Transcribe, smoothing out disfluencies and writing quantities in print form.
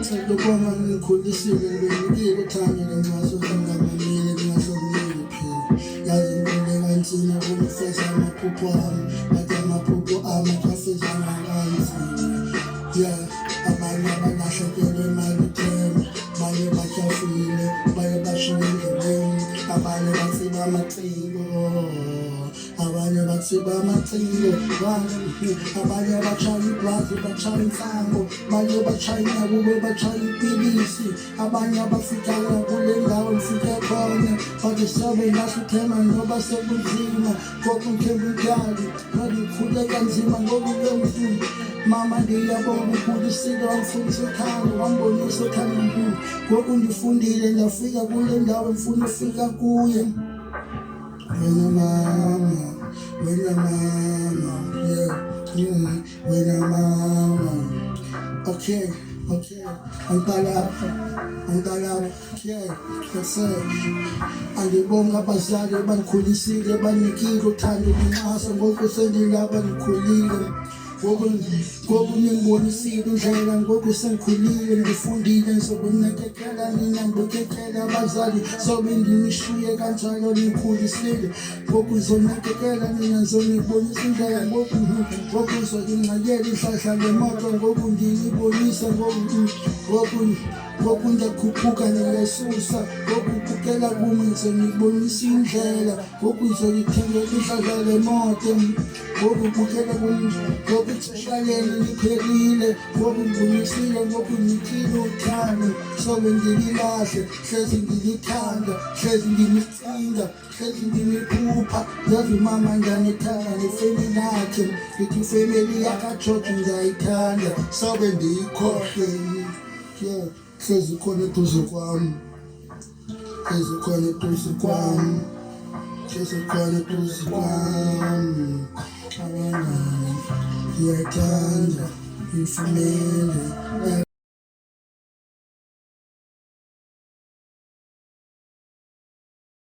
Lokubonga ngikhulisile benikile uthando nengasohlangabamile ngingasobulili phela yazi ngibone kanzima ukufeza amaphupho ami kade amaphupho ami afezanga kanzima abanye abalahlekelwe imali themba abanye bajafile baye bashiye endleleni abanye batsiba amacingo abanye batsiba amacingo abanye bashaya iblazi bashaya insango abanye bashaya inyabuko bashaya ipilisi abanye abafikayo kule ndawo mfike khona bakisabe ngasithema noba sebunzima kokunthembukali ngikhule kanzima ngokulomzulu mama ndiyabonga ukhulisile wamfundisa uthando wambonisa uthando nkulu ngoku ndifundile ndafika kule ndawo mfuna ufika kuye wena mama wena mama okay angitalapha that's it angibonga abazali bangikhulisile banikile uthando kunxasa ngoku sendilapha ngikhulile ngoku ningibonisile indlela ngoku sengikhulile ngifundile ngizokunakekela nina ngokekela abazali sobe nginishuye kanjalo nikhulisile ngoku ngizonakekela nina ngizonibonisa indlela ngoku ngizonginqakela ihlahla lemoto ngoku ngiyibonisa ngoku ndakhuphuka ngiyesusa ngoku bukela kumi ngizonibonisa indlela ngoku ngizolithengela ihlahla lemoto ngoku bukela kumi ngoku ixeshaleni liphelile ngoku ngibonisile ngoku nikile uthando sobe ngililahle hlezi ngilithanda hlezi ngilicinga hlezi ngiliphupha yazi mama ngiyanithanda nefemeli yakhe ngithi ifemeli yakaJoji ngiyayithanda sobe ndiyikhohle hlezi khona eduze kwami hlezi khona eduze kwami hlezi khona eduze kwami abangani ngiyathanda ifemeli